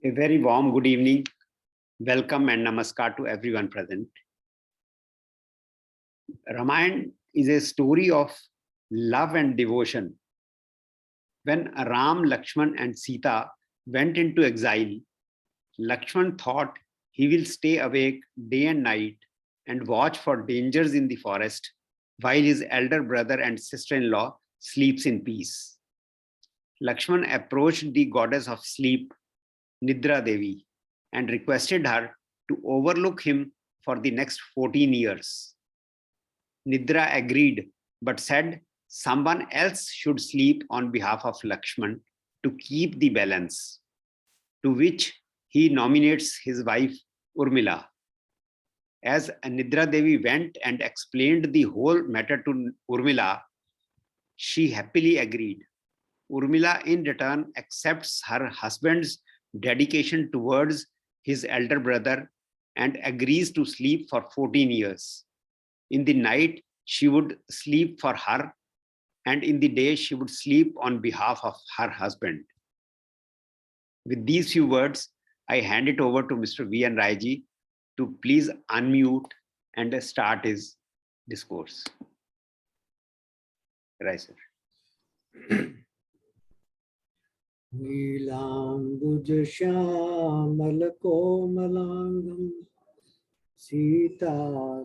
A very warm good evening. Welcome and namaskar to everyone present. Ramayana is a story of love and devotion. When Ram, Lakshman, and Sita went into exile, Lakshman thought he will stay awake day and night and watch for dangers in the forest while his elder brother and sister-in-law sleeps in peace. Lakshman approached the goddess of sleep, Nidra Devi, and requested her to overlook him for the next 14 years. Nidra agreed, but said someone else should sleep on behalf of Lakshman to keep the balance, to which he nominates his wife Urmila. As Nidra Devi went and explained the whole matter to Urmila, she happily agreed. Urmila in return accepts her husband's dedication towards his elder brother and agrees to sleep for 14 years. In the night, she would sleep for her, and in the day, she would sleep on behalf of her husband. With these few words, I hand it over to Mr. V.N. Raiji to please unmute and start his discourse. Rai sir. नीलाम्बुज Shyamal कोमलांगं Sita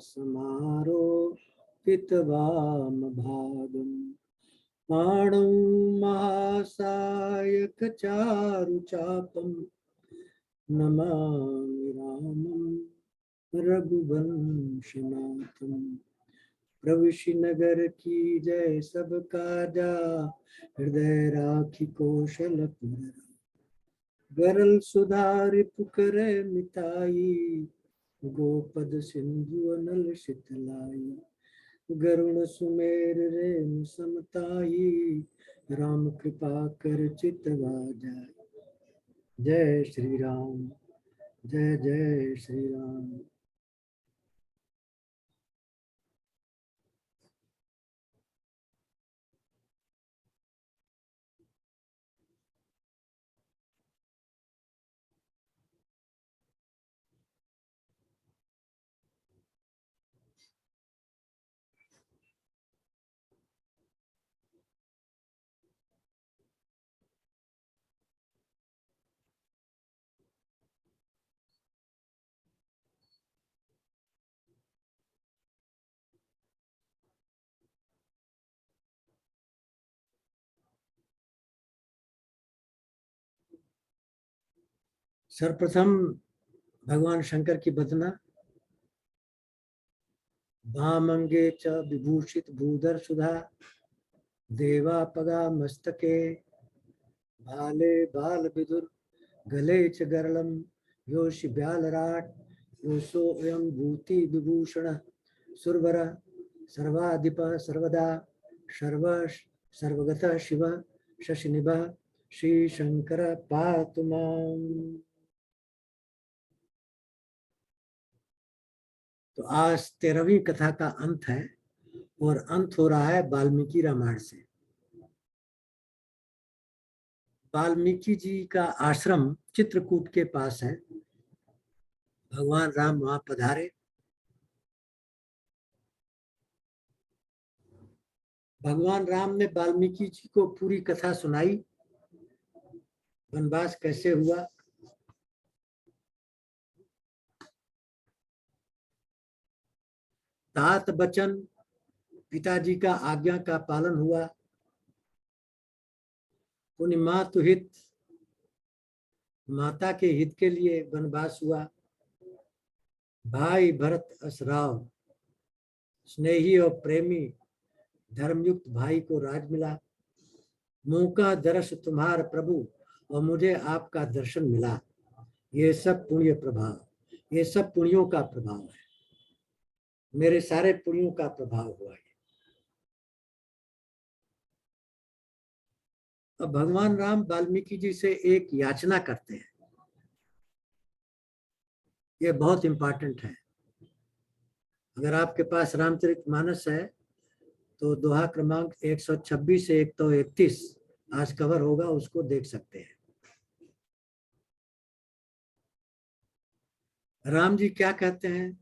समारोपित वामभागं बाणं महासायक चारुचापं Namami रामं रघुवंशनाथं। प्रविशि नगर की जय सब काजा, हृदय राखी कौशलपुर। गरल सुधारि पुकरै मिताई, गोपद सिंधु अनल शीतलाई। गरुण सुमेर रेणु समताई, राम कृपा कर चितवा जाय। जय श्री राम, जय जय श्री राम। सर्वप्रथम भगवान शंकर की बदना भामंगे च विभूषित भूधर सुधा, देवा पगा मस्तके भाले बाल विदुर, गले च गरलम योषि ब्यालराट, योषो अयं भूति विभूषण सुरवर, सर्वाधिप सर्वदा सर्व सर्वगतः शिव शशिनिभ, श्री शंकर पातु माम्। तो आज 13वीं कथा का अंत है और अंत हो रहा है वाल्मीकि रामायण से। वाल्मीकि जी का आश्रम चित्रकूट के पास है। भगवान राम वहां पधारे। भगवान राम ने वाल्मीकि जी को पूरी कथा सुनाई, वनवास कैसे हुआ, तात बचन पिताजी का आज्ञा का पालन हुआ, पुण्य मातु हित माता के हित के लिए वनवास हुआ, भाई भरत असराव स्नेही और प्रेमी धर्मयुक्त भाई को राज मिला, मुंह का दर्श तुम्हार प्रभु और मुझे आपका दर्शन मिला। ये सब पुण्य प्रभाव, ये सब पुण्यों का प्रभाव है, मेरे सारे पुण्यों का प्रभाव हुआ है। अब भगवान राम वाल्मीकि जी से एक याचना करते हैं, ये बहुत इंपॉर्टेंट है। अगर आपके पास रामचरितमानस है तो दोहा क्रमांक 126 से 131 आज कवर होगा, उसको देख सकते हैं। राम जी क्या कहते हैं?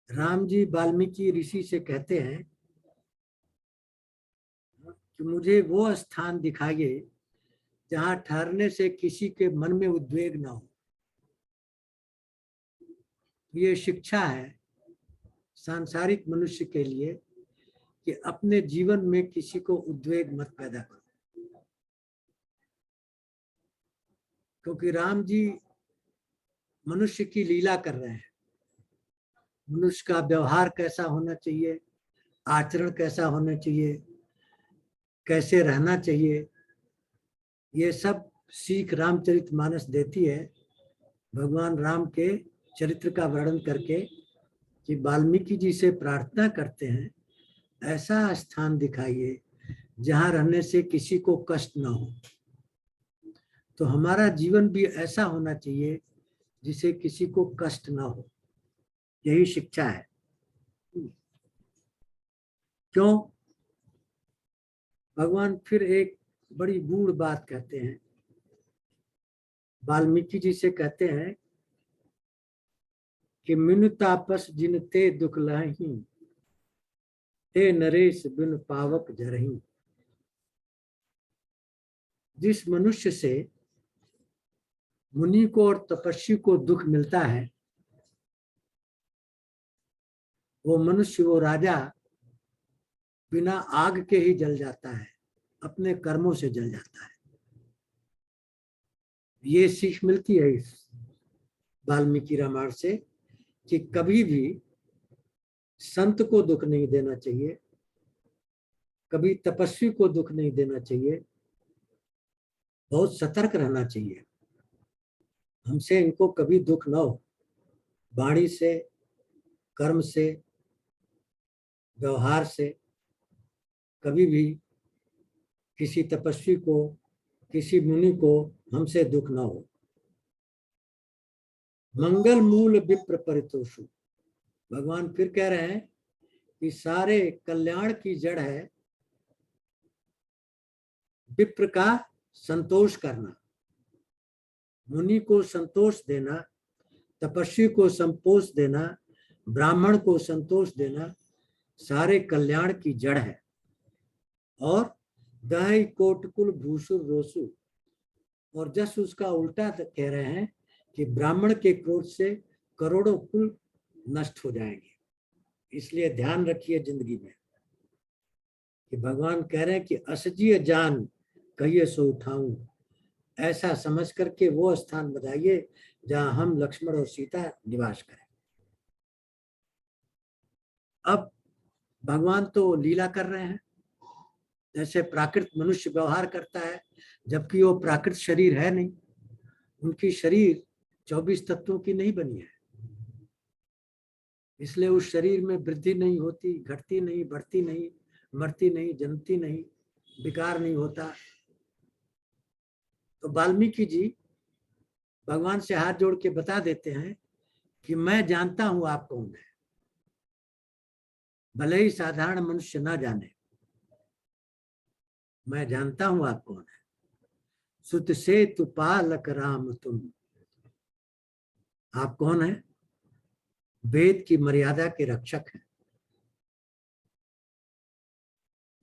राम जी वाल्मीकि ऋषि से कहते हैं कि मुझे वो स्थान दिखाइए जहां ठहरने से किसी के मन में उद्वेग ना हो। ये शिक्षा है सांसारिक मनुष्य के लिए कि अपने जीवन में किसी को उद्वेग मत पैदा करो, क्योंकि राम जी मनुष्य की लीला कर रहे हैं। मनुष्य का व्यवहार कैसा होना चाहिए, आचरण कैसा होना चाहिए, कैसे रहना चाहिए, ये सब सीख रामचरितमानस देती है। भगवान राम के चरित्र का वर्णन करके कि वाल्मीकि जी से प्रार्थना करते हैं ऐसा स्थान दिखाइए जहां रहने से किसी को कष्ट ना हो। तो हमारा जीवन भी ऐसा होना चाहिए जिसे किसी को कष्ट ना हो, यही शिक्षा है। क्यों? भगवान फिर एक बड़ी गूढ़ बात कहते हैं, वाल्मीकि जी से कहते हैं कि मिनु तापस जिन ते दुख लही, ते नरेश बिन पावक जरही। जिस मनुष्य से मुनि को और तपस्वी को दुख मिलता है, वो मनुष्य, वो राजा बिना आग के ही जल जाता है, अपने कर्मों से जल जाता है। ये सीख मिलती है इस वाल्मीकि रामायण से कि कभी भी संत को दुख नहीं देना चाहिए, कभी तपस्वी को दुख नहीं देना चाहिए, बहुत सतर्क रहना चाहिए। हमसे इनको कभी दुख ना हो, वाणी से, कर्म से, व्यवहार से कभी भी किसी तपस्वी को, किसी मुनि को हमसे दुख ना हो। मंगल मूल विप्र परितोषु, भगवान फिर कह रहे हैं कि सारे कल्याण की जड़ है विप्र का संतोष करना, मुनि को संतोष देना, तपस्वी को संतोष देना, ब्राह्मण को संतोष देना, सारे कल्याण की जड़ है। और दही कोटकुल भूसुर रोसु, और जस उसका उल्टा कह रहे हैं कि ब्राह्मण के क्रोध से करोड़ों कुल नष्ट हो जाएंगे। इसलिए ध्यान रखिए जिंदगी में कि भगवान कह रहे हैं कि असजिय जान कहिए सो उठाऊं, ऐसा समझ करके वो स्थान बताइए जहां हम लक्ष्मण और सीता निवास करें। अब भगवान तो लीला कर रहे हैं, जैसे प्राकृत मनुष्य व्यवहार करता है, जबकि वो प्राकृत शरीर है नहीं, उनकी शरीर 24 तत्वों की नहीं बनी है, इसलिए उस शरीर में वृद्धि नहीं होती, घटती नहीं, बढ़ती नहीं, मरती नहीं, जन्मती नहीं, विकार नहीं होता। तो वाल्मीकि जी भगवान से हाथ जोड़ के बता देते हैं कि मैं जानता हूं आप कौन है, भले ही साधारण मनुष्य ना जाने, मैं जानता हूं आप कौन है। सुत से तु पालक राम तुम, आप कौन है? वेद की मर्यादा के रक्षक हैं।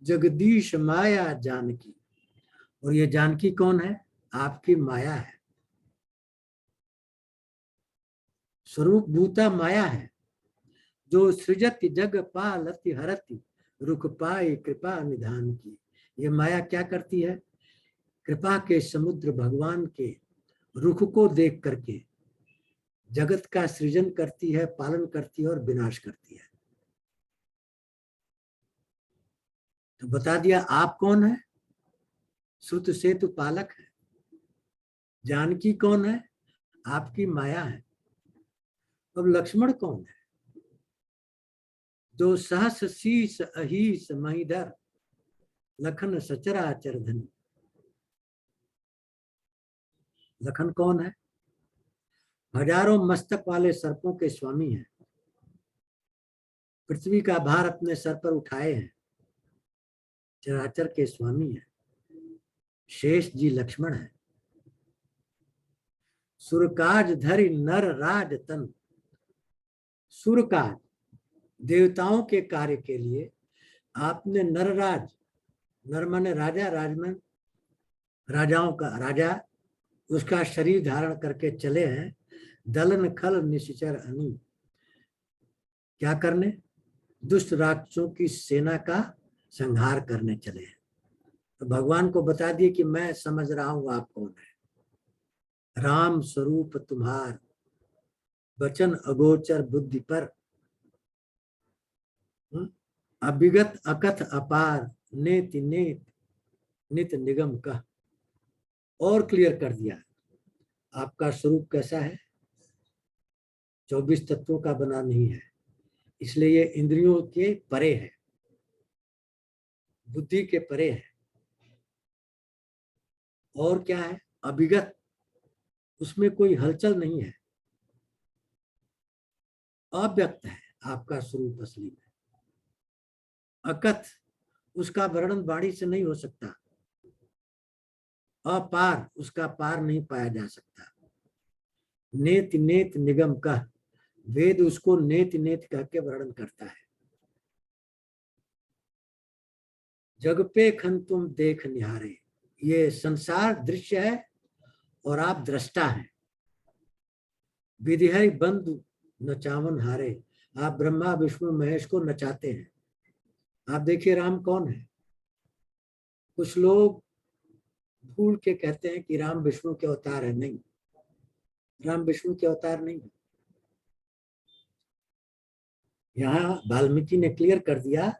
जगदीश माया जानकी, और ये जानकी कौन है? आपकी माया है, स्वरूप भूता माया है, जो सृजति जग पालति हरति, रुख पाए कृपा निधान की। ये माया क्या करती है? कृपा के समुद्र भगवान के रुख को देख करके जगत का सृजन करती है, पालन करती है और विनाश करती है। तो बता दिया आप कौन है। सुत सेतु पालक है। जानकी कौन है? आपकी माया है। अब लक्ष्मण कौन है? जो सहस शीस अहीस महीधर, लखन सचराचर धनी। लखन कौन है? हजारों मस्तक वाले सर्पों के स्वामी हैं, पृथ्वी का भार अपने सर पर उठाए हैं, चराचर के स्वामी हैं। शेष जी लक्ष्मण है। सुरकाज धरि नर राज तन। सुरकाज देवताओं के कार्य के लिए आपने नरराज, नर माने राजा, राजमन राजाओं का राजा, उसका शरीर धारण करके चले हैं। दलन खल निश्चर अनी, क्या करने? दुष्ट राक्षसों की सेना का संहार करने चले हैं। तो भगवान को बता दिए कि मैं समझ रहा हूं आप कौन है। राम स्वरूप तुम्हार, वचन अगोचर बुद्धि पर। अभिगत अकथ अपार, नेति नेत नित निगम का। और क्लियर कर दिया आपका स्वरूप कैसा है। 24 तत्वों का बना नहीं है, इसलिए ये इंद्रियों के परे है, बुद्धि के परे है। और क्या है? अभिगत, उसमें कोई हलचल नहीं है, अव्यक्त है आपका स्वरूप असली में। अकथ, उसका वर्णन वाणी से नहीं हो सकता। अपार, उसका पार नहीं पाया जा सकता। नेत नेत निगम का, वेद उसको नेत नेत कह के वर्णन करता है। जग पे खन तुम देख निहारे, ये संसार दृश्य है और आप दृष्टा हैं। विधि बंधु नचावन हारे, आप ब्रह्मा विष्णु महेश को नचाते हैं। आप देखिए राम कौन है। कुछ लोग भूल के कहते हैं कि राम विष्णु के अवतार है। नहीं, राम विष्णु के अवतार नहीं है। यहाँ वाल्मीकि ने क्लियर कर दिया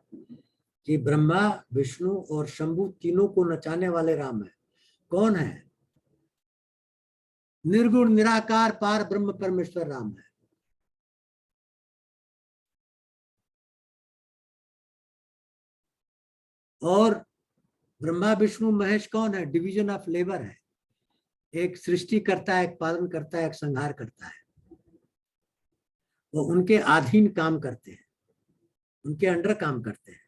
कि ब्रह्मा विष्णु और शंभु तीनों को नचाने वाले राम है। कौन है? निर्गुण निराकार पार ब्रह्म परमेश्वर राम है। और ब्रह्मा विष्णु महेश कौन है? डिवीजन ऑफ लेबर है। एक सृष्टि करता है, एक पालन करता है, एक संहार करता है। वो उनके अधीन काम करते हैं, उनके अंडर काम करते हैं।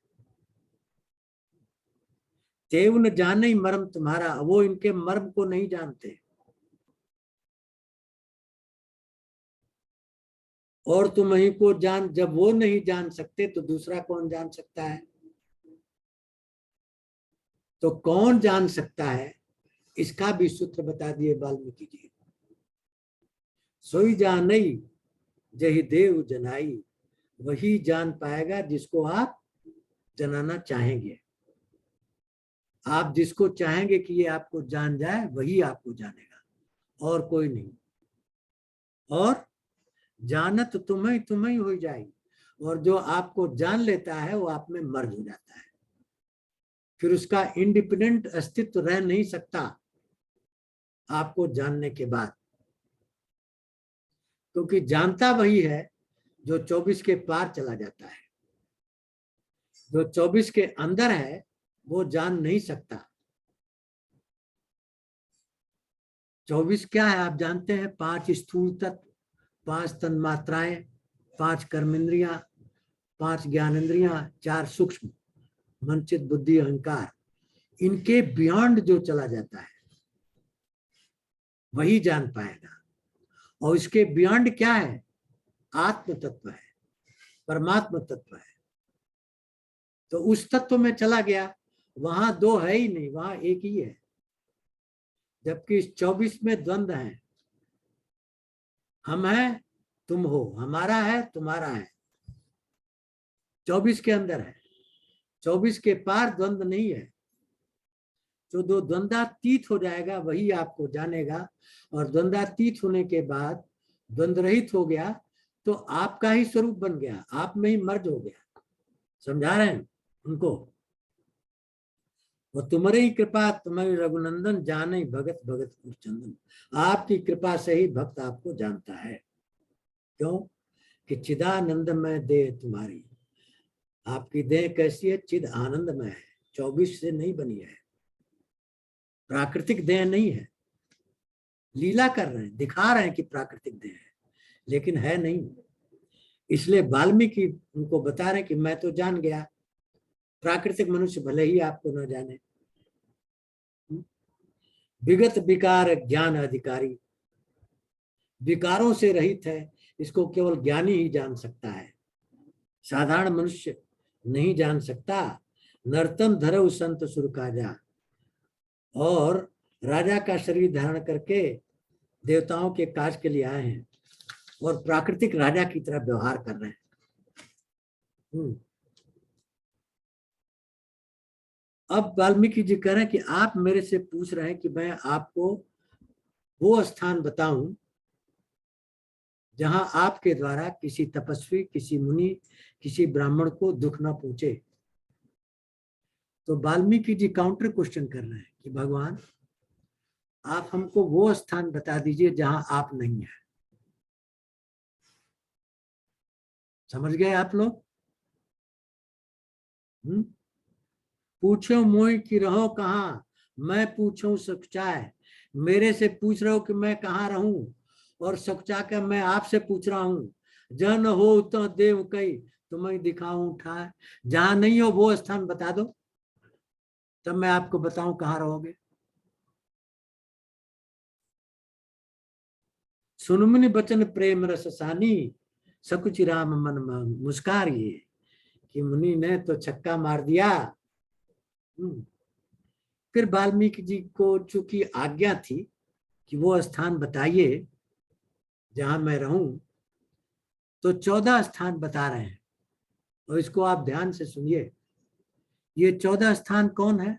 देव न जाने ही मर्म तुम्हारा, वो इनके मर्म को नहीं जानते। और तुम ही को जान, जब वो नहीं जान सकते तो दूसरा कौन जान सकता है? तो कौन जान सकता है, इसका भी सूत्र बता दिए वाल्मीकि जी। सोई जानई जही देव जनाई, वही जान पाएगा जिसको आप जनाना चाहेंगे। आप जिसको चाहेंगे कि ये आपको जान जाए, वही आपको जानेगा, और कोई नहीं। और जानत तुम्हें हो जाएगी, और जो आपको जान लेता है वो आप में मर्ज हो जाता है। फिर उसका इंडिपेंडेंट अस्तित्व रह नहीं सकता आपको जानने के बाद, क्योंकि जानता वही है जो 24 के पार चला जाता है। जो 24 के अंदर है वो जान नहीं सकता। 24 क्या है आप जानते हैं? 5 स्थूल तत्व, 5 तन्मात्राएं, 5 कर्मेंद्रियां, 5 ज्ञानेंद्रियां, 4 सूक्ष्म मन चित बुद्धि अहंकार। इनके बियॉन्ड जो चला जाता है वही जान पाएगा। और इसके बियॉन्ड क्या है? आत्म तत्व है, परमात्मा तत्व है। तो उस तत्व में चला गया, वहां दो है ही नहीं, वहां एक ही है। जबकि इस 24 में द्वंद्व है। हम हैं, तुम हो, हमारा है, तुम्हारा है। 24 के अंदर है, 24 के पार द्वंद्व नहीं है। जो दो द्वंद्वातीत हो जाएगा वही आपको जानेगा। और द्वंद्वातीत होने के बाद द्वंद्व रहित हो गया तो आपका ही स्वरूप बन गया, आप में ही मर्ज हो गया। समझा रहे हैं उनको? वो तुम्हारी ही कृपा तुम्हारी रघुनंदन जाने भगत भगत चंदन। आपकी कृपा से ही भक्त आपको जानता है। क्यों? कि चिदानंद में दे तुम्हारी, आपकी देह कैसी है? चिद आनंद में है, 24 से नहीं बनी है, प्राकृतिक देह नहीं है। लीला कर रहे हैं, दिखा रहे हैं कि प्राकृतिक देह है, लेकिन है नहीं। इसलिए वाल्मीकि उनको बता रहे हैं कि मैं तो जान गया, प्राकृतिक मनुष्य भले ही आपको न जाने। विगत विकार ज्ञान अधिकारी, विकारों से रहित है, इसको केवल ज्ञानी ही जान सकता है, साधारण मनुष्य नहीं जान सकता। नर्तन धरऊ संत सुर काजा, और राजा का शरीर धारण करके देवताओं के काज के लिए आए हैं और प्राकृतिक राजा की तरह व्यवहार कर रहे हैं। अब वाल्मीकि जी कह रहे हैं कि आप मेरे से पूछ रहे हैं कि मैं आपको वो स्थान बताऊं जहां आपके द्वारा किसी तपस्वी, किसी मुनि, किसी ब्राह्मण को दुख ना पहुंचे। तो वाल्मीकि जी काउंटर क्वेश्चन कर रहे हैं कि भगवान आप हमको वो स्थान बता दीजिए जहां आप नहीं है। समझ गए आप लोग? पूछो मोह की रहो कहाँ, मैं पूछूं सच्चाई। मेरे से पूछ रहे हो कि मैं कहाँ रहूं, और सच्चा का मैं आपसे पूछ रहा हूं। जन हो तो देव कई तुम्हें दिखाऊं उठाए। जहां नहीं हो वो स्थान बता दो, तब मैं आपको बताऊं कहाँ रहोगे। सुनमुनि बचन प्रेम रस सानी, सकुच राम मन मुस्कारिए। कि मुनि ने तो छक्का मार दिया। फिर वाल्मीकि जी को चूंकि आज्ञा थी कि वो स्थान बताइए जहां मैं रहूं, तो 14 स्थान बता रहे हैं, और इसको आप ध्यान से सुनिए। ये 14 स्थान कौन है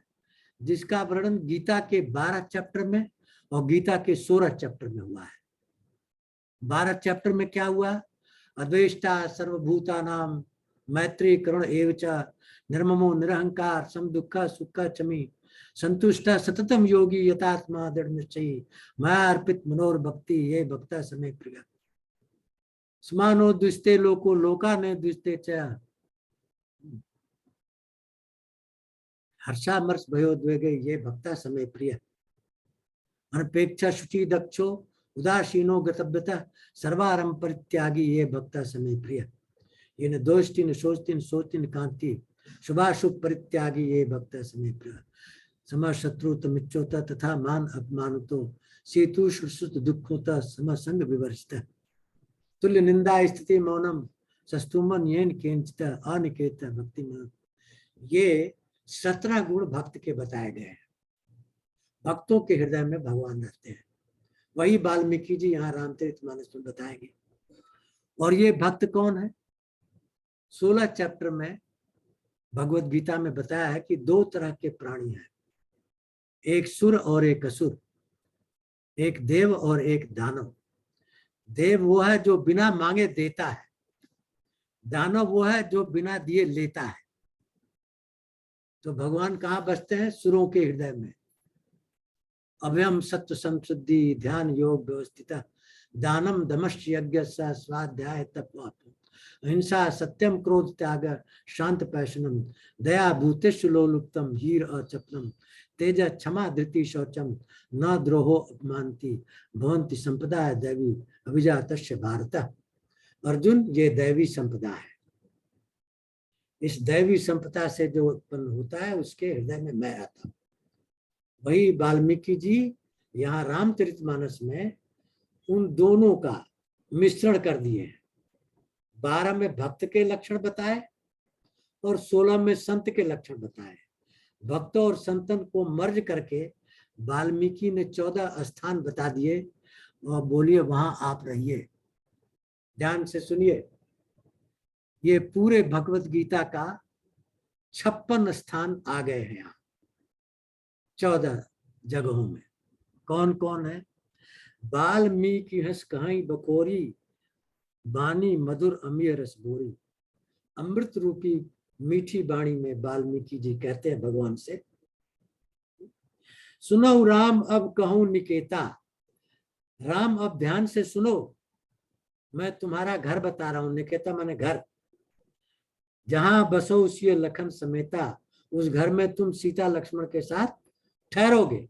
जिसका वर्णन गीता के 12 चैप्टर में और गीता के 16 चैप्टर में हुआ है। 12 चैप्टर में क्या हुआ? अद्वेष्टा सर्वभूतानाम, मैत्री करुण एवच, निर्ममो निरहंकार, सम दुख सुख चमी, संतुष्ट सततम योगी, यथात्मा दृढ़ निश्चयी, मैं अर्पित मनोर भक्ति, ये भक्ता समय प्रिय। स्मानो दुष्टे लोको लोका ने दुष्टे च, हर्षामर्ष भयोद्वेगे, ये भक्ता समय प्रिय। अनपेक्षा शुचि दक्षो उदासीनो गतव्यता, सर्वारम परित्यागी, ये भक्ता समय प्रिय। ये न दोषती न सोचती न सोचती न कांति, शुभाशुभ परित्यागी, ये भक्ता समय प्रिय। सम शत्रुत मिच्योता तथा मान अपमानुतो, सेतु सुत दुखोता सम संग विवर्षित, तुल्य निंदा स्थिति मौनम, सस्तुमन येन केंचित अनिकेत भक्ति मन। ये 17 गुण भक्त के बताए गए हैं। भक्तों के हृदय में भगवान रहते हैं। वही वाल्मीकि जी यहाँ रामचरितमानस में बताएंगे। और ये भक्त कौन है? 16 चैप्टर में भगवत गीता में बताया है कि 2 तरह के प्राणी हैं, एक सुर और एक असुर, एक देव और एक दानव। देव वो है जो बिना मांगे देता है, दानव वो है जो बिना दिए लेता है। तो भगवान कहाँ बसते हैं? सुरों के हृदय में। अभयम सत्व संशुद्धि ध्यान योग व्यवस्थित, दानम दमश्च यज्ञ स्वाध्याय तप, अहिंसा सत्यम क्रोध त्याग शांत पैशनम, दया भूतेषु लोलुप्तम हीर अचपलम, तेज क्षमा धृति शौचम, न द्रोहो अपमानति, भवंति संपदा दैवी अभिजातस्य भारत। अर्जुन, ये दैवी संपदा है। इस दैवी संपदा से जो उत्पन्न होता है उसके हृदय में मैं आता हूं। वही वाल्मीकि जी यहाँ रामचरितमानस में उन दोनों का मिश्रण कर दिए हैं। 12 में भक्त के लक्षण बताए और 16 में संत के लक्षण बताए। भक्त और संतन को मर्ज करके वाल्मीकि ने 14 स्थान बता दिए और बोलिए वहां आप रहिए। ध्यान से सुनिए, ये पूरे भगवत गीता का 56 स्थान आ गए हैं यहाँ 14 जगहों में। कौन कौन है? वाल्मीकि हंस कहाई बकोरी, बानी मधुर अमीय रस बोरी। अमृत रूपी मीठी बाणी में वाल्मीकि जी कहते हैं भगवान से, सुनो राम अब कहूं निकेता। राम अब ध्यान से सुनो, मैं तुम्हारा घर बता रहा हूं। निकेता माने घर। जहां बसो उसी लखन समेता, उस घर में तुम सीता लक्ष्मण के साथ ठहरोगे,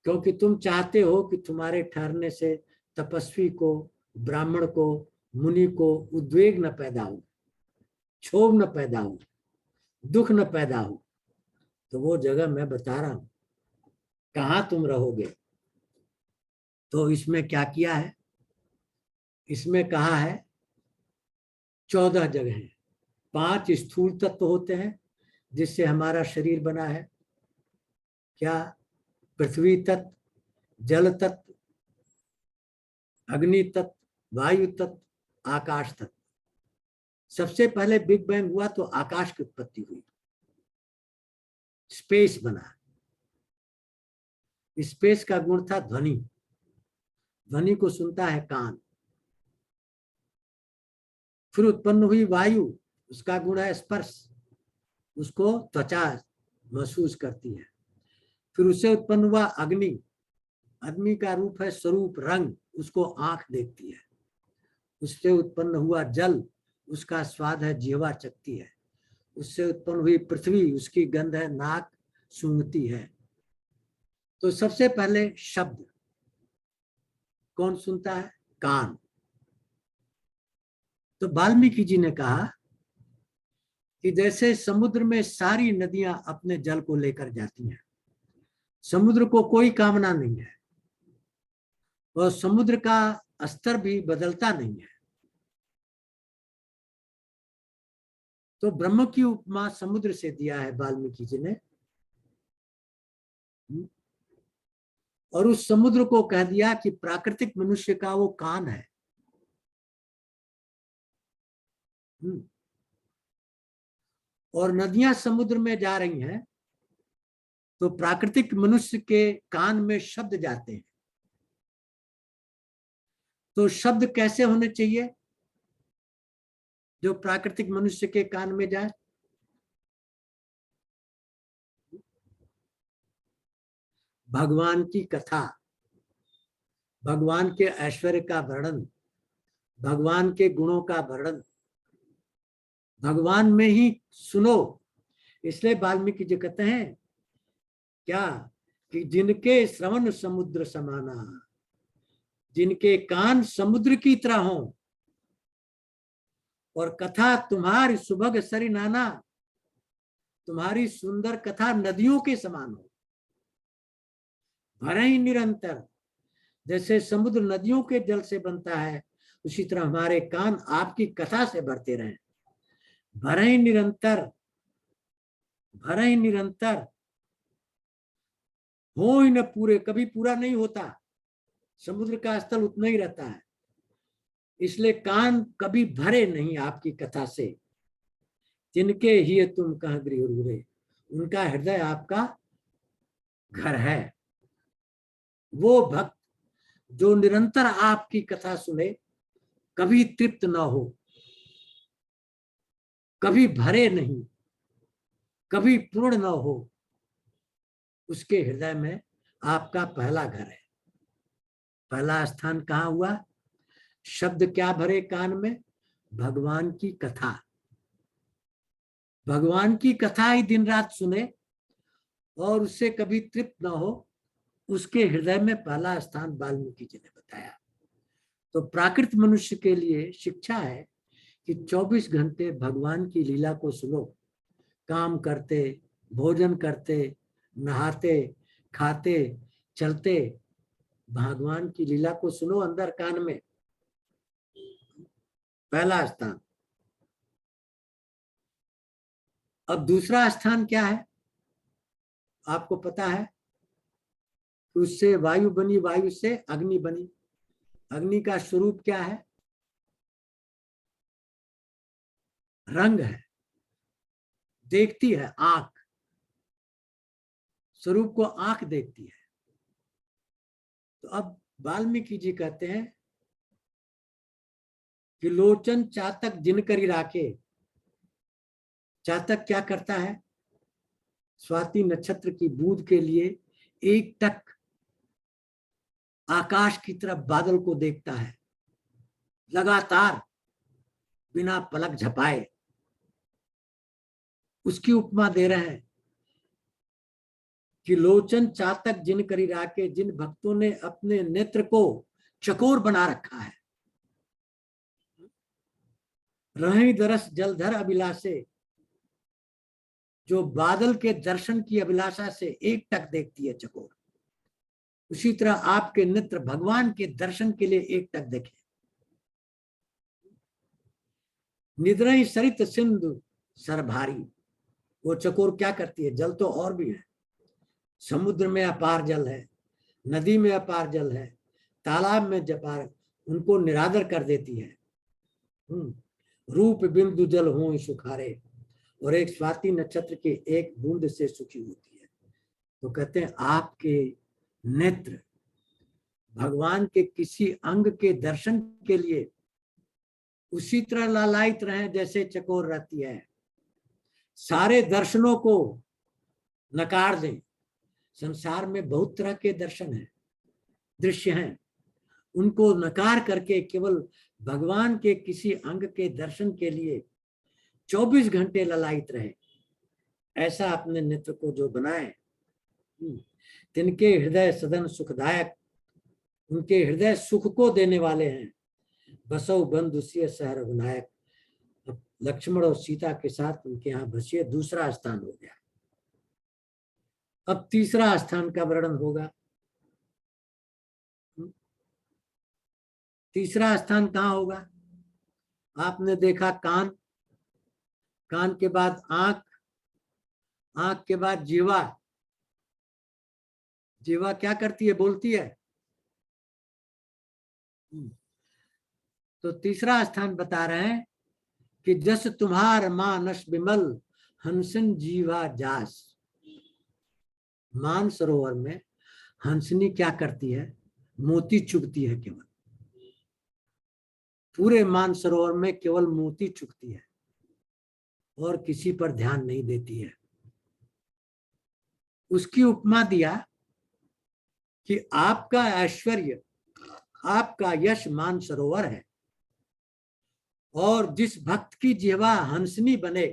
क्योंकि तुम चाहते हो कि तुम्हारे ठहरने से तपस्वी को, ब्राह्मण को, मुनि को उद्वेग न पैदा हो, क्षोभ न पैदा हो, दुख न पैदा हो। तो वो जगह मैं बता रहा हूं कहां तुम रहोगे। तो इसमें क्या किया है? इसमें कहा है 14 जगह, 5 स्थूल तत्व होते हैं जिससे हमारा शरीर बना है। क्या? पृथ्वी तत्व, जल तत्व, अग्नि तत्व, वायु तत्व, आकाश तत्व। सबसे पहले बिग बैंग हुआ तो आकाश की उत्पत्ति हुई, स्पेस बना। स्पेस का गुण था ध्वनि, ध्वनि को सुनता है कान। फिर उत्पन्न हुई वायु, उसका गुण है स्पर्श, उसको त्वचा महसूस करती है। फिर उससे उत्पन्न हुआ अग्नि, अग्नि का रूप है स्वरूप, रंग, उसको आंख देखती है। उससे उत्पन्न हुआ जल, उसका स्वाद है जिह्वा चखती है। उससे उत्पन्न हुई पृथ्वी, उसकी गंध है नाक सूंघती है। तो सबसे पहले शब्द कौन सुनता है? कान। तो वाल्मीकि जी ने कहा कि जैसे समुद्र में सारी नदियां अपने जल को लेकर जाती हैं, समुद्र को कोई कामना नहीं है और समुद्र का स्तर भी बदलता नहीं है। तो ब्रह्म की उपमा समुद्र से दिया है वाल्मीकि जी ने, और उस समुद्र को कह दिया कि प्राकृतिक मनुष्य का वो कान है। और नदियां समुद्र में जा रही हैं तो प्राकृतिक मनुष्य के कान में शब्द जाते हैं। तो शब्द कैसे होने चाहिए जो प्राकृतिक मनुष्य के कान में जाए? भगवान की कथा, भगवान के ऐश्वर्य का वर्णन, भगवान के गुणों का वर्णन, भगवान में ही सुनो। इसलिए वाल्मीकि जी कहते हैं क्या कि जिनके श्रवण समुद्र समाना, जिनके कान समुद्र की तरह हो और कथा तुम्हारी सुभग सरी नाना, तुम्हारी सुंदर कथा नदियों के समान हो, भरे ही निरंतर। जैसे समुद्र नदियों के जल से बनता है, उसी तरह हमारे कान आपकी कथा से भरते रहें। भरे ही निरंतर, भरे ही निरंतर, हो ही न पूरे, कभी पूरा नहीं होता। समुद्र का स्थल उतना ही रहता है, इसलिए कान कभी भरे नहीं आपकी कथा से। जिनके ही तुम कहाँ गृह रुरे, उनका हृदय आपका घर है। वो भक्त जो निरंतर आपकी कथा सुने, कभी तृप्त ना हो, कभी भरे नहीं, कभी पूर्ण ना हो, उसके हृदय में आपका पहला घर है। पहला स्थान कहाँ हुआ? शब्द क्या भरे कान में? भगवान की कथा। भगवान की कथा ही दिन रात सुने और उससे कभी तृप्त ना हो, उसके हृदय में पहला स्थान वाल्मीकि जी ने बताया। तो प्राकृत मनुष्य के लिए शिक्षा है कि 24 घंटे भगवान की लीला को सुनो। काम करते, भोजन करते, नहाते, खाते, चलते, भगवान की लीला को सुनो अंदर कान में। पहला स्थान। अब दूसरा स्थान क्या है? आपको पता है, उससे वायु बनी, वायु से अग्नि बनी। अग्नि का स्वरूप क्या है? रंग है, देखती है आंख, स्वरूप को आंख देखती है। तो अब वाल्मीकि जी कहते हैं कि लोचन चातक जिनकरी राखे। चातक क्या करता है? स्वाति नक्षत्र की बूंद के लिए एक टक आकाश की तरफ बादल को देखता है, लगातार बिना पलक झपाए। उसकी उपमा दे रहे हैं कि लोचन चातक जिन करी राखे, जिन भक्तों ने अपने नेत्र को चकोर बना रखा है। रही दरस जलधर अभिलाषे, जो बादल के दर्शन की अभिलाषा से एक टक देखती है चकोर, उसी तरह आपके नेत्र भगवान के दर्शन के लिए एक टक देखें। निद्रई सरित सिंधु सरभारी। वो चकोर क्या करती है, जल तो और भी है, समुद्र में अपार जल है, नदी में अपार जल है, तालाब में जपार, उनको निरादर कर देती है। रूप बिंदु जल हो सुखारे, और एक स्वाति नक्षत्र के एक बूंद से सुखी होती है। तो कहते हैं आपके नेत्र भगवान के किसी अंग के दर्शन के लिए उसी तरह लालायित रहे जैसे चकोर रहती है। सारे दर्शनों को नकार दें। संसार में बहुत तरह के दर्शन हैं, दृश्य हैं, उनको नकार करके केवल भगवान के किसी अंग के दर्शन के लिए 24 घंटे ललायित रहे, ऐसा अपने नेत्र को जो बनाए। तिनके हृदय सदन सुखदायक, उनके हृदय सुख को देने वाले हैं। बसौ बंधु सिय सहर विनायक, लक्ष्मण और सीता के साथ उनके यहाँ बसिए, दूसरा स्थान हो गया। अब तीसरा स्थान का वर्णन होगा। तीसरा स्थान कहाँ होगा? आपने देखा कान, कान के बाद आंख, आंख के बाद जीवा। जीवा क्या करती है? बोलती है। तो तीसरा स्थान बता रहे हैं कि जस तुम्हार मानस विमल हंसन जीवा जास। मान सरोवर में हंसनी क्या करती है? मोती चुगती है केवल। पूरे मान सरोवर में केवल मोती चुगती है और किसी पर ध्यान नहीं देती है। उसकी उपमा दिया कि आपका ऐश्वर्य, आपका यश मान सरोवर है, और जिस भक्त की जिह्वा हंसनी बने,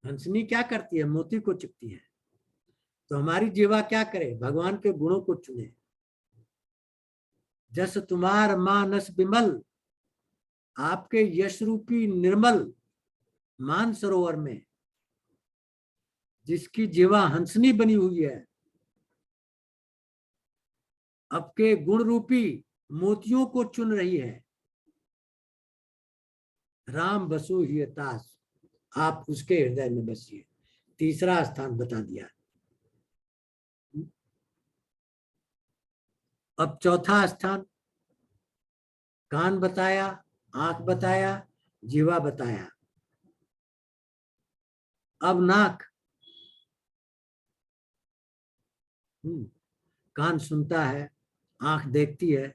हंसनी क्या करती है? मोती को चुगती है। तो हमारी जिह्वा क्या करे? भगवान के गुणों को चुने। जस तुम्हार मानस विमल, आपके यश रूपी निर्मल मान सरोवर में जिसकी जिह्वा हंसनी बनी हुई है, आपके गुण रूपी मोतियों को चुन रही है। राम बसु ही तास, आप उसके हृदय में बसिए। तीसरा स्थान बता दिया। अब चौथा स्थान, कान बताया, आंख बताया, जीवा बताया। अब नाक। कान सुनता है, आंख देखती है,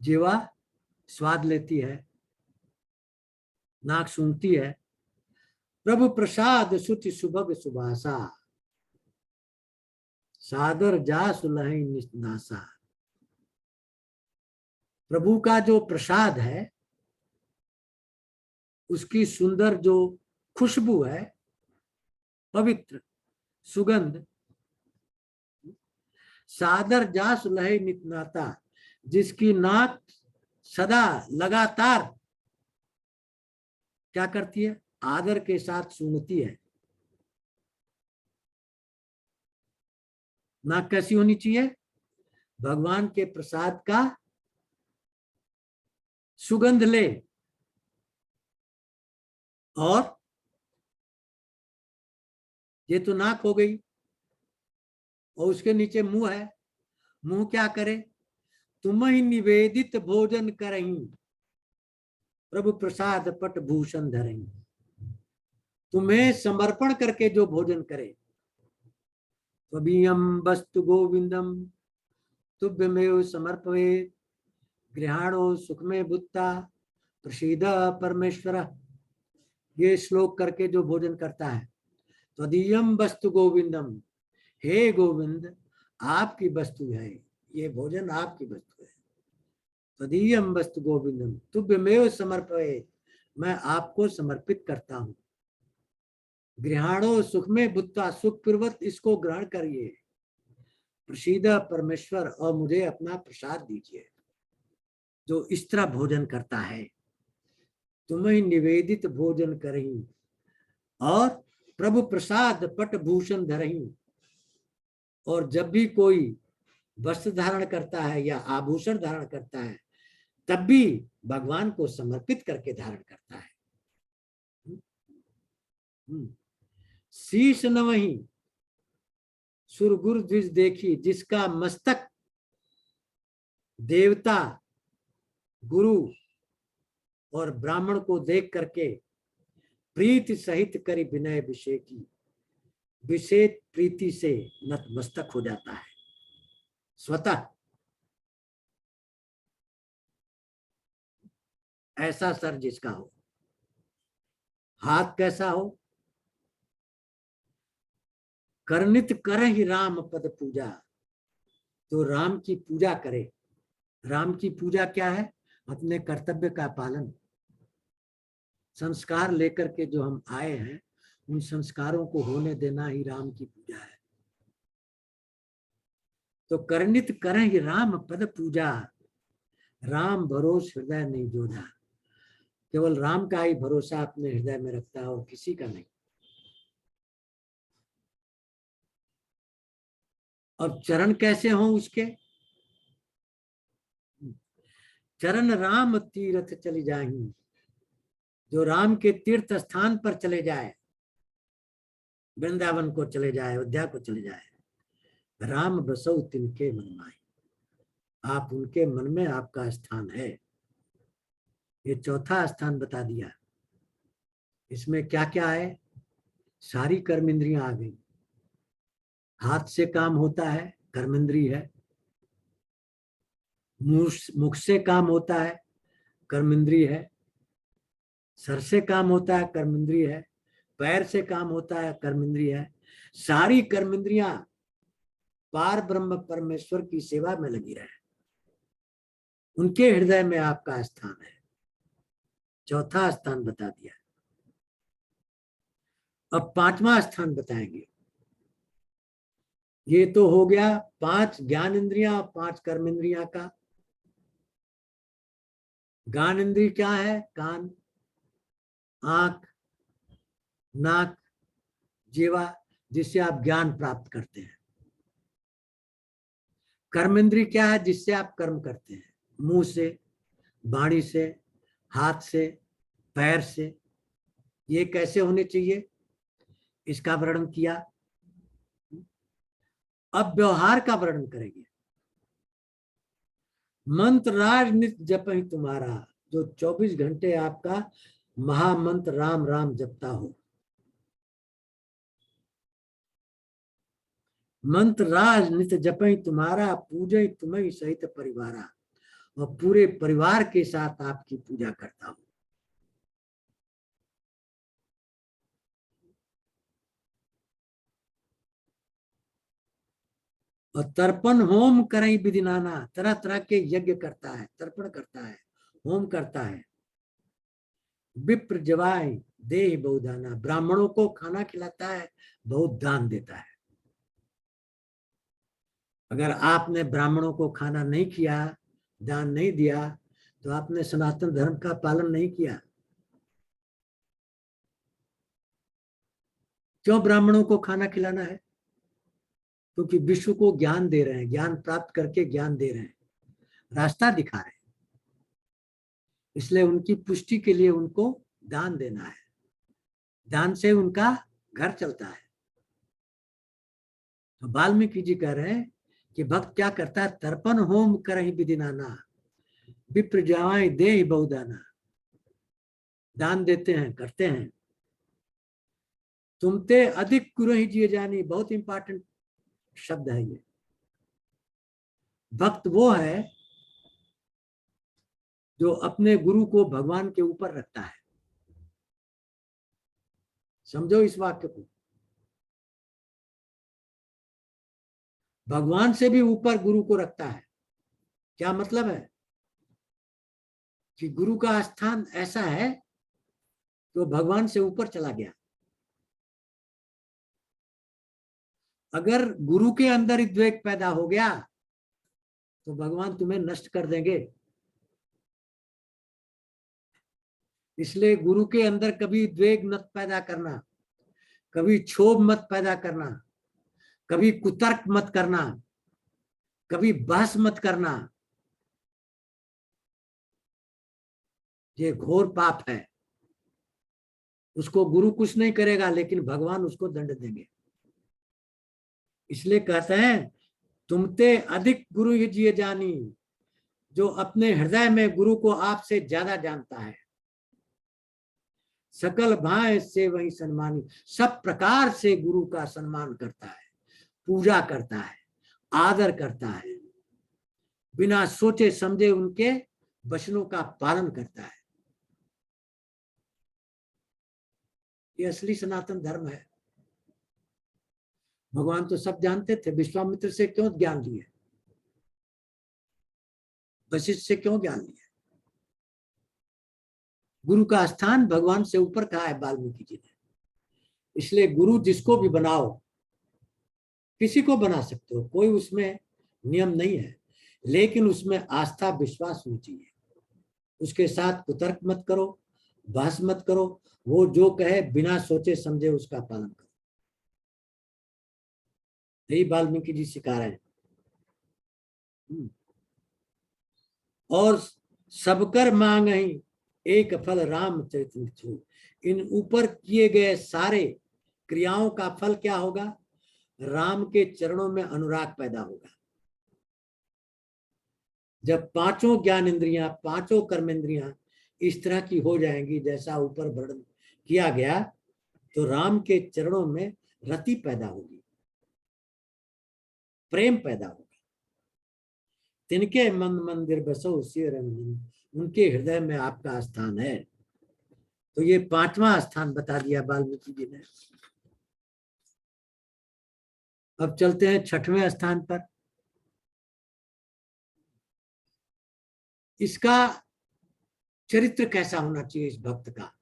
जीवा स्वाद लेती है, नाक सुनती है। प्रभु प्रसाद सुचि सुभग सुभाषा, सादर जा सुलहि निस्नासा। प्रभु का जो प्रसाद है, उसकी सुंदर जो खुशबू है, पवित्र सुगंध, सादर जा सुलहि नितनाता, जिसकी नाक सदा लगातार क्या करती है? आदर के साथ सूंघती है। नाक कैसी होनी चाहिए? भगवान के प्रसाद का सुगंध ले, और ये तो नाक हो गई, और उसके नीचे मुंह है। मुंह क्या करे? तुम ही निवेदित भोजन करही, प्रभु प्रसाद पट भूषण धरही। तुम्हें समर्पण करके जो भोजन करे, त्वदीयं वस्तु गोविंदम तुभ्यमेव समर्पयेत्, गृहाणो सुखमे भुत्ता प्रसीद परमेश्वर। ये श्लोक करके जो भोजन करता है, त्वदीयं वस्तु गोविंदम, हे गोविंद आपकी वस्तु है, ये भोजन आपकी वस्तु है। त्वदीयं वस्तु गोविंदम तुभ्यमेव समर्पयेत्, मैं आपको समर्पित करता हूं। गृहाणो सुख में भुत्ता, सुख पूर्वक इसको ग्रहण करिए। प्रसीद परमेश्वर, और मुझे अपना प्रसाद दीजिए। जो इस तरह भोजन करता है, तुम्हें निवेदित भोजन करही, और प्रभु प्रसाद पट भूषण धरही। और जब भी कोई वस्त्र धारण करता है या आभूषण धारण करता है, तब भी भगवान को समर्पित करके धारण करता है। शीश नवहीं सुरगुर द्विज देखी, जिसका मस्तक देवता, गुरु और ब्राह्मण को देख करके प्रीति सहित करी विनय विषेकी, विशेष प्रीति से नतमस्तक हो जाता है स्वतः। ऐसा सर जिसका हो, हाथ कैसा हो, करनित कर ही राम पद पूजा, तो राम की पूजा करे। राम की पूजा क्या है? अपने कर्तव्य का पालन। संस्कार लेकर के जो हम आए हैं, उन संस्कारों को होने देना ही राम की पूजा है। तो करनित कर ही राम पद पूजा, राम भरोस हृदय नहीं जोड़ा। केवल राम का ही भरोसा अपने हृदय में रखता है और किसी का नहीं। और चरण कैसे हों उसके? चरण राम तीर्थ चली जाही, जो राम के तीर्थ स्थान पर चले जाए, वृंदावन को चले जाए, अयोध्या को चले जाए, राम बसौ तिनके मन माही, आप उनके मन में आपका स्थान है। ये चौथा स्थान बता दिया। इसमें क्या क्या है? सारी कर्म इंद्रियां आ गई। हाथ से काम होता है, कर्मेंद्री है। मुख से काम होता है, कर्मेंद्री है। सर से काम होता है, कर्मेंद्री है। पैर से काम होता है, कर्मेंद्री है। सारी कर्मेंद्रियां पार ब्रह्म परमेश्वर की सेवा में लगी रहे, उनके हृदय में आपका स्थान है। चौथा स्थान बता दिया। अब पांचवा स्थान बताएंगे। ये तो हो गया 5 ज्ञान इंद्रियां और 5 कर्म इंद्रियां का। ज्ञान इंद्रिय क्या है? कान, आंख, नाक, जीवा, जिससे आप ज्ञान प्राप्त करते हैं। कर्म इंद्रिय क्या है? जिससे आप कर्म करते हैं, मुंह से, वाणी से, हाथ से, पैर से। ये कैसे होने चाहिए, इसका वर्णन किया। अब व्यवहार का वर्णन करेंगे। मंत्र राज नित्य जप ही तुम्हारा, जो 24 घंटे आपका महामंत्र राम राम जपता हो। मंत्र राज नित्य जप ही तुम्हारा, पूजे तुम्हें सहित परिवारा, और पूरे परिवार के साथ आपकी पूजा करता हूं। और तर्पण होम करई विधि नाना, तरह तरह के यज्ञ करता है, तर्पण करता है, होम करता है। विप्र जवाय दे बहुदाना, ब्राह्मणों को खाना खिलाता है, बहुत दान देता है। अगर आपने ब्राह्मणों को खाना नहीं किया, दान नहीं दिया, तो आपने सनातन धर्म का पालन नहीं किया। क्यों ब्राह्मणों को खाना खिलाना है? क्योंकि विश्व को ज्ञान दे रहे हैं, ज्ञान प्राप्त करके ज्ञान दे रहे हैं, रास्ता दिखा रहे हैं। इसलिए उनकी पुष्टि के लिए उनको दान देना है। दान से उनका घर चलता है। तो वाल्मीकि जी कह रहे हैं कि भक्त क्या करता है? तर्पण होम करहि विधि नाना, विप्र जावाय दे बहुदाना, दान देते हैं, करते हैं। तुमते अधिक कुरहि जिए जानी, बहुत इंपॉर्टेंट शब्द है ये। भक्त वो है जो अपने गुरु को भगवान के ऊपर रखता है। समझो इस वाक्य को। भगवान से भी ऊपर गुरु को रखता है। क्या मतलब है? कि गुरु का स्थान ऐसा है जो भगवान से ऊपर चला गया। अगर गुरु के अंदर ही द्वेष पैदा हो गया तो भगवान तुम्हें नष्ट कर देंगे। इसलिए गुरु के अंदर कभी द्वेष मत पैदा करना, कभी क्षोभ मत पैदा करना, कभी कुतर्क मत करना, कभी बहस मत करना। ये घोर पाप है। उसको गुरु कुछ नहीं करेगा, लेकिन भगवान उसको दंड देंगे। इसलिए कहते हैं, तुमते अधिक गुरु ये जानी, जो अपने हृदय में गुरु को आपसे ज्यादा जानता है। सकल भाए से वही सम्मानी, सब प्रकार से गुरु का सम्मान करता है, पूजा करता है, आदर करता है, बिना सोचे समझे उनके वचनों का पालन करता है। ये असली सनातन धर्म है। भगवान तो सब जानते थे, विश्वामित्र से क्यों ज्ञान लिए, वशिष्ठ से क्यों ज्ञान लिया? गुरु का स्थान भगवान से ऊपर कहा है वाल्मीकि जी ने। इसलिए गुरु जिसको भी बनाओ, किसी को बना सकते हो, कोई उसमें नियम नहीं है, लेकिन उसमें आस्था विश्वास होनी चाहिए। उसके साथ कुतर्क मत करो, बहस मत करो, वो जो कहे बिना सोचे समझे उसका पालन करो। यही वाल्मीकि जी सिखा रहे हैं। और सबकर मांग ही एक फल रामचरित। इन ऊपर किए गए सारे क्रियाओं का फल क्या होगा? राम के चरणों में अनुराग पैदा होगा। जब पांचों ज्ञान इंद्रियां, पांचों कर्मेंद्रियां इस तरह की हो जाएंगी जैसा ऊपर वर्णन किया गया, तो राम के चरणों में रति पैदा होगी, प्रेम पैदा होगा। तिनके मन मंदिर बसो सिय रंग, उनके हृदय में आपका स्थान है। तो ये पांचवा स्थान बता दिया वाल्मीकि जी ने। अब चलते हैं छठवें स्थान पर। इसका चरित्र कैसा होना चाहिए इस भक्त का?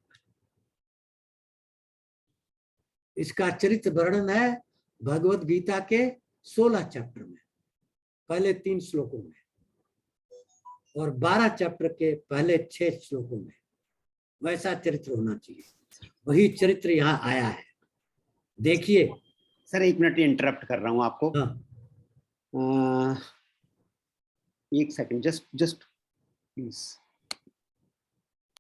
इसका चरित्र वर्णन है भगवत गीता के 16 चैप्टर में, पहले 3 श्लोकों में, और 12 चैप्टर के पहले 6 श्लोकों में। वैसा चरित्र होना चाहिए, वही चरित्र यहाँ आया है। देखिए सर, 1 मिनट इंटरप्ट कर रहा हूँ आपको। हाँ, 1 सेकंड, जस्ट प्लीज।